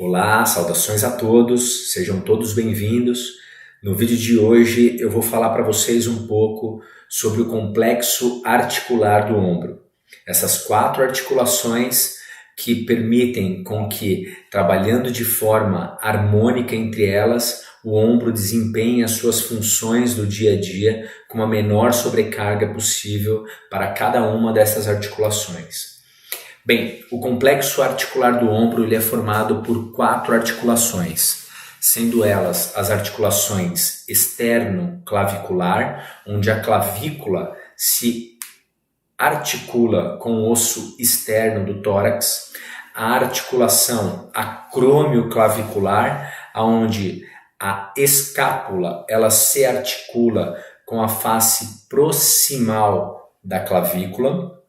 Olá, saudações a todos, sejam todos bem-vindos. No vídeo de hoje eu vou falar para vocês um pouco sobre o complexo articular do ombro. Essas 4 articulações que permitem com que, trabalhando de forma harmônica entre elas, o ombro desempenhe as suas funções do dia a dia com a menor sobrecarga possível para cada uma dessas articulações. Bem, o complexo articular do ombro ele é formado por 4 articulações, sendo elas as articulações externo-clavicular, onde a clavícula se articula com o osso externo do tórax, a articulação acrômio-clavicular, onde a escápula ela se articula com a face proximal da clavícula,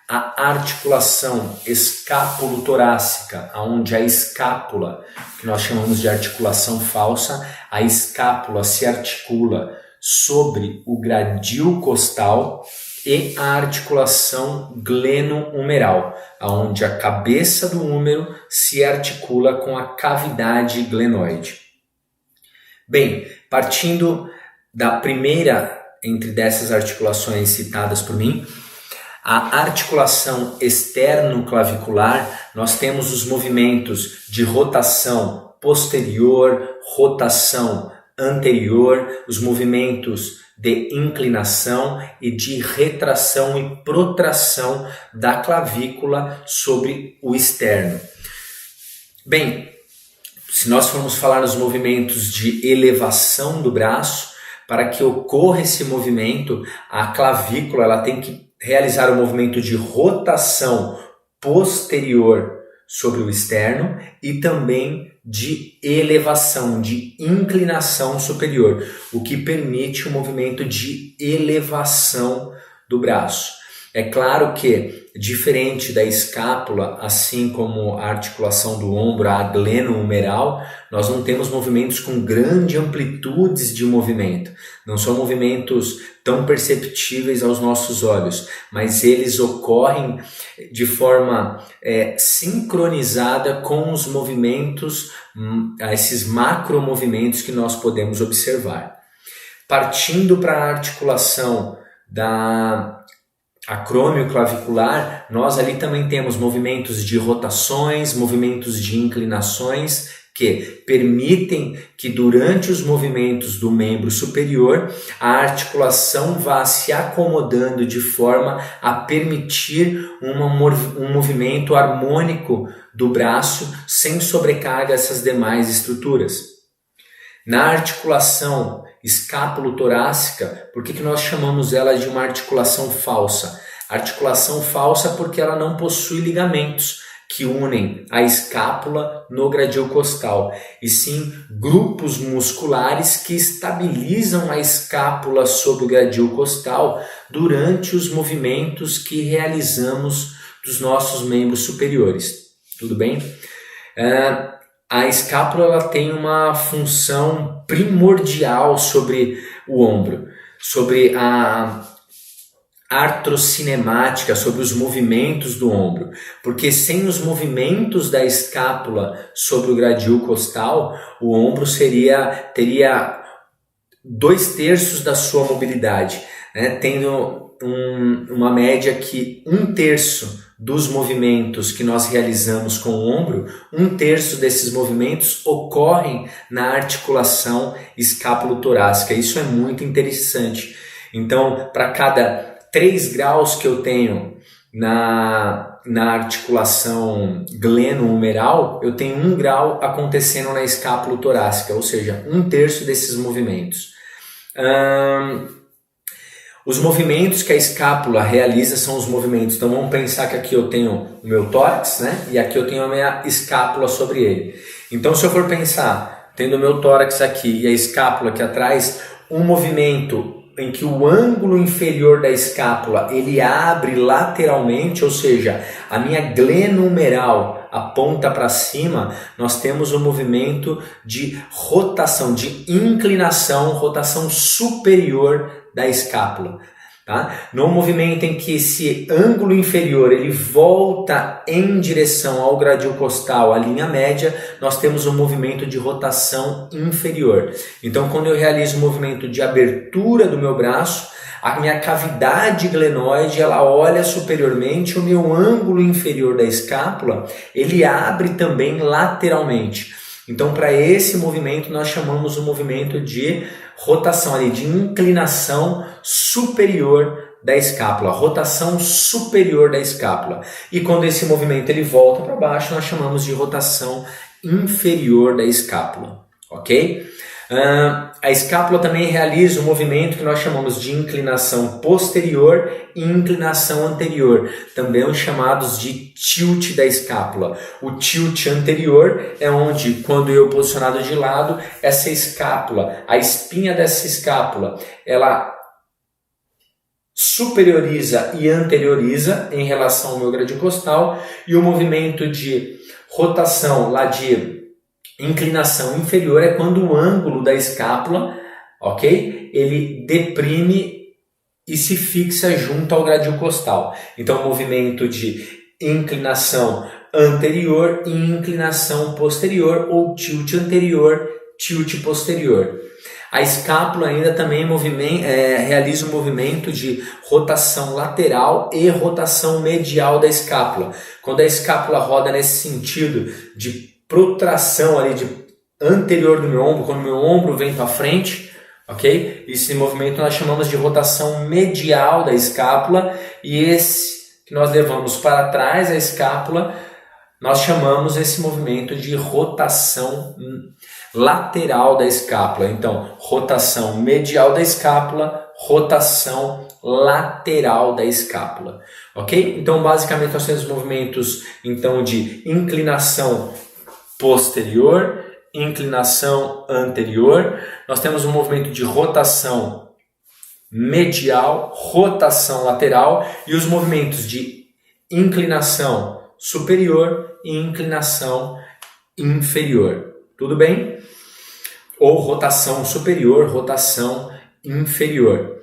a articulação escápulo-torácica, onde a escápula, que nós chamamos de articulação falsa, a escápula se articula sobre o gradil costal, e a articulação gleno-humeral, onde a cabeça do húmero se articula com a cavidade glenoide. Bem, partindo da primeira entre dessas articulações citadas por mim, a articulação externo-clavicular, nós temos os movimentos de rotação posterior, rotação anterior, os movimentos de inclinação e de retração e protração da clavícula sobre o externo. Bem, se nós formos falar nos movimentos de elevação do braço, para que ocorra esse movimento, a clavícula ela tem que realizar o movimento de rotação posterior sobre o externo e também de elevação, de inclinação superior, o que permite o movimento de elevação do braço. É claro que, diferente da escápula, assim como a articulação do ombro, a gleno-humeral, nós não temos movimentos com grandes amplitudes de movimento. Não são movimentos tão perceptíveis aos nossos olhos, mas eles ocorrem de forma sincronizada com os movimentos, esses macromovimentos que nós podemos observar. Partindo para a articulação da acrômio-clavicular, nós ali também temos movimentos de rotações, movimentos de inclinações que permitem que durante os movimentos do membro superior a articulação vá se acomodando de forma a permitir um movimento harmônico do braço sem sobrecarga essas demais estruturas. Na articulação escápulo-torácica, por que nós chamamos ela de uma articulação falsa? Articulação falsa porque ela não possui ligamentos que unem a escápula no gradil costal, e sim grupos musculares que estabilizam a escápula sobre o gradil costal durante os movimentos que realizamos dos nossos membros superiores. Tudo bem? A escápula ela tem uma função primordial sobre o ombro, sobre a artrocinemática, sobre os movimentos do ombro, porque sem os movimentos da escápula sobre o gradil costal, o ombro teria 2/3 da sua mobilidade, né? Tendo uma média que 1/3 dos movimentos que nós realizamos com o ombro, 1/3 desses movimentos ocorrem na articulação escápulo-torácica. Isso é muito interessante. Então, para cada 3 graus que eu tenho na articulação gleno-humeral, eu tenho 1 grau acontecendo na escápulo-torácica, ou seja, 1/3 desses movimentos. Os movimentos que a escápula realiza são os movimentos. Então vamos pensar que aqui eu tenho o meu tórax, né? E aqui eu tenho a minha escápula sobre ele. Então se eu for pensar, tendo o meu tórax aqui e a escápula aqui atrás, um movimento em que o ângulo inferior da escápula ele abre lateralmente, ou seja, a minha gleno-humeral aponta para cima, nós temos um movimento de rotação, de inclinação, rotação superior da escápula. Tá? No movimento em que esse ângulo inferior ele volta em direção ao gradil costal, à linha média, nós temos um movimento de rotação inferior. Então, quando eu realizo o movimento de abertura do meu braço, a minha cavidade glenoide ela olha superiormente, o meu ângulo inferior da escápula ele abre também lateralmente. Então, para esse movimento, nós chamamos o movimento de rotação, ali, de inclinação superior da escápula, rotação superior da escápula. E quando esse movimento ele volta para baixo, nós chamamos de rotação inferior da escápula, ok? A escápula também realiza um movimento que nós chamamos de inclinação posterior e inclinação anterior, também chamados de tilt da escápula. O tilt anterior é onde, quando eu posicionado de lado, essa escápula, a espinha dessa escápula, ela superioriza e anterioriza em relação ao meu gradil costal, e o movimento de rotação lá de inclinação inferior é quando o ângulo da escápula, ok? Ele deprime e se fixa junto ao gradil costal. Então, movimento de inclinação anterior e inclinação posterior, ou tilt anterior, tilt posterior. A escápula ainda também realiza um movimento de rotação lateral e rotação medial da escápula. Quando a escápula roda nesse sentido de protração ali de anterior do meu ombro, quando meu ombro vem para frente, ok? Esse movimento nós chamamos de rotação medial da escápula, e esse que nós levamos para trás a escápula, nós chamamos esse movimento de rotação lateral da escápula. Então, rotação medial da escápula, rotação lateral da escápula, ok? Então, basicamente nós temos movimentos então de inclinação posterior, inclinação anterior. Nós temos um movimento de rotação medial, rotação lateral, e os movimentos de inclinação superior e inclinação inferior. Tudo bem? Ou rotação superior, rotação inferior.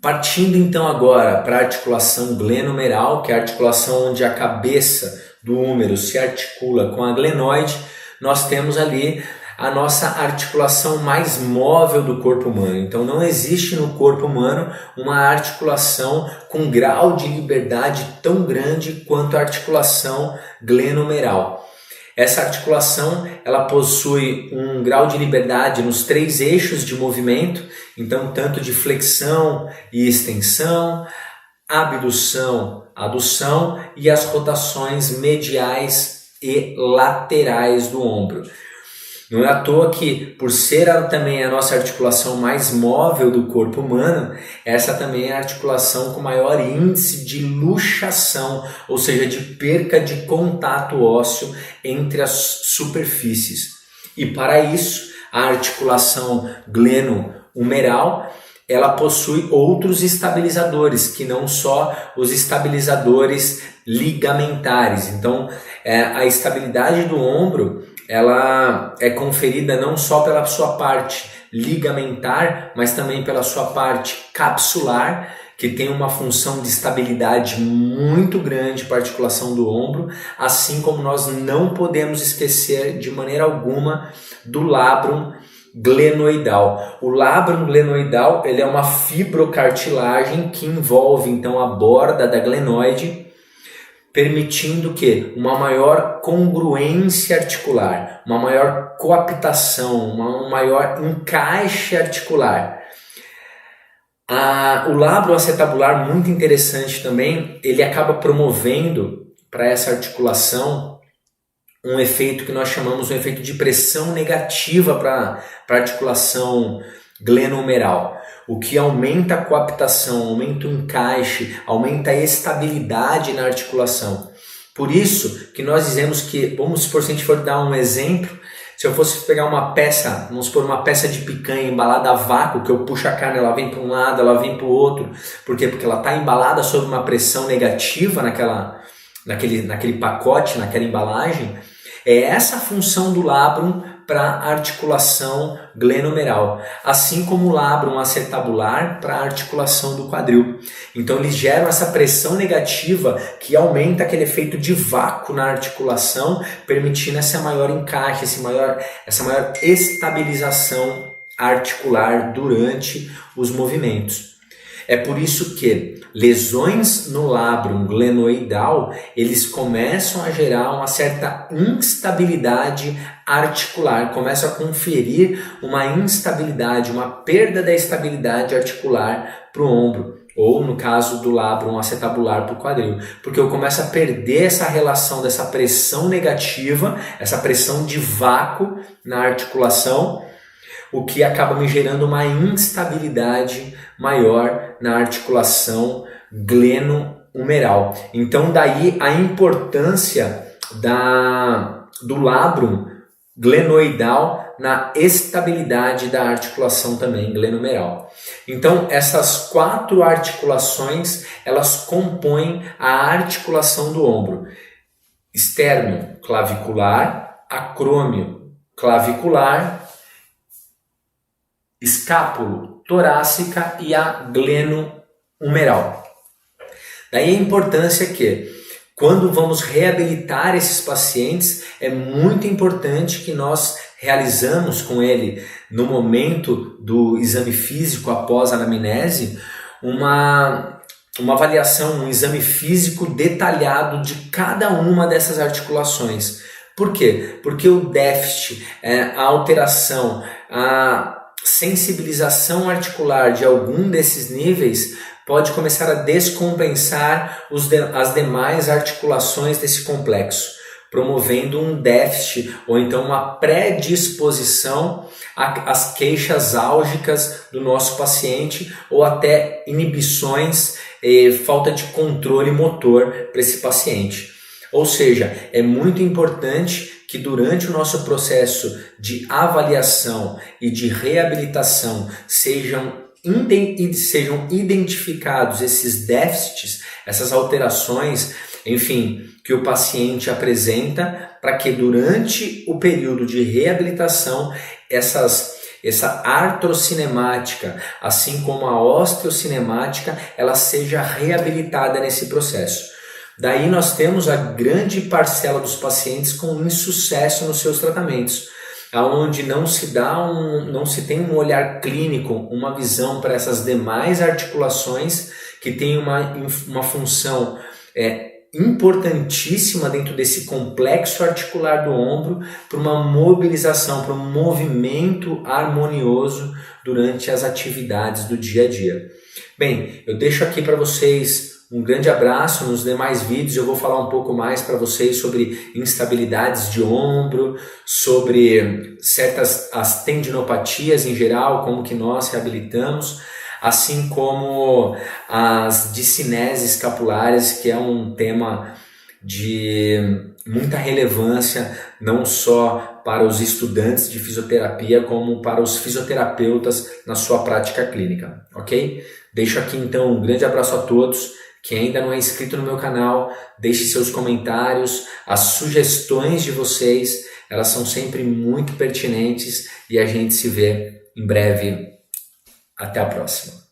Partindo então agora para a articulação glenomeral, que é a articulação onde a cabeça do húmero se articula com a glenoide, nós temos ali a nossa articulação mais móvel do corpo humano. Então não existe no corpo humano uma articulação com grau de liberdade tão grande quanto a articulação glenomeral. Essa articulação ela possui um grau de liberdade nos 3 eixos de movimento, então tanto de flexão e extensão, abdução, adução e as rotações mediais e laterais do ombro. Não é à toa que, por ser também a nossa articulação mais móvel do corpo humano, essa também é a articulação com maior índice de luxação, ou seja, de perca de contato ósseo entre as superfícies. E para isso, a articulação gleno-humeral, ela possui outros estabilizadores, que não só os estabilizadores ligamentares. Então, a estabilidade do ombro ela é conferida não só pela sua parte ligamentar, mas também pela sua parte capsular, que tem uma função de estabilidade muito grande para a articulação do ombro, assim como nós não podemos esquecer de maneira alguma do labrum glenoidal. O labrum glenoidal ele é uma fibrocartilagem que envolve então a borda da glenoide, permitindo que uma maior congruência articular, uma maior coaptação, um maior encaixe articular. O labro acetabular, muito interessante também, ele acaba promovendo para essa articulação um efeito que nós chamamos de um efeito de pressão negativa para a articulação glenohumeral, o que aumenta a coaptação, aumenta o encaixe, aumenta a estabilidade na articulação. Por isso que nós dizemos que, vamos supor, se a gente for dar um exemplo, se eu fosse pegar uma peça, vamos supor uma peça de picanha embalada a vácuo, que eu puxo a carne, ela vem para um lado, ela vem para o outro. Por quê? Porque ela está embalada sob uma pressão negativa naquele pacote, naquela embalagem. É essa a função do labrum para a articulação glenohumeral, assim como o labrum acetabular para a articulação do quadril. Então eles geram essa pressão negativa que aumenta aquele efeito de vácuo na articulação, permitindo esse maior encaixe, essa maior estabilização articular durante os movimentos. É por isso que lesões no labrum glenoidal, eles começam a gerar uma certa instabilidade articular, começam a conferir uma instabilidade, uma perda da estabilidade articular para o ombro, ou no caso do labrum acetabular para o quadril, porque eu começo a perder essa relação dessa pressão negativa, essa pressão de vácuo na articulação, o que acaba me gerando uma instabilidade maior na articulação glenohumeral. Então daí a importância do labrum glenoidal na estabilidade da articulação também glenohumeral. Então essas 4 articulações, elas compõem a articulação do ombro: esternum clavicular, acrômio clavicular, escápulo torácica e a glenohumeral. Daí a importância que, quando vamos reabilitar esses pacientes, é muito importante que nós realizamos com ele, no momento do exame físico após a anamnese, uma avaliação, um exame físico detalhado de cada uma dessas articulações. Por quê? Porque o déficit, a alteração, a sensibilização articular de algum desses níveis pode começar a descompensar as demais articulações desse complexo, promovendo um déficit ou então uma predisposição às queixas álgicas do nosso paciente ou até inibições e falta de controle motor para esse paciente. Ou seja, é muito importante que durante o nosso processo de avaliação e de reabilitação sejam identificados esses déficits, essas alterações, enfim, que o paciente apresenta, para que durante o período de reabilitação essa artrocinemática, assim como a osteocinemática, ela seja reabilitada nesse processo. Daí nós temos a grande parcela dos pacientes com insucesso nos seus tratamentos, onde não se tem um olhar clínico, uma visão para essas demais articulações que têm uma função importantíssima dentro desse complexo articular do ombro, para uma mobilização, para um movimento harmonioso durante as atividades do dia a dia. Bem, eu deixo aqui para vocês um grande abraço. Nos demais vídeos eu vou falar um pouco mais para vocês sobre instabilidades de ombro, sobre as tendinopatias em geral, como que nós reabilitamos, assim como as discineses escapulares, que é um tema de muita relevância, não só para os estudantes de fisioterapia, como para os fisioterapeutas na sua prática clínica, ok? Deixo aqui então um grande abraço a todos. Quem ainda não é inscrito no meu canal, deixe seus comentários, as sugestões de vocês, elas são sempre muito pertinentes e a gente se vê em breve. Até a próxima.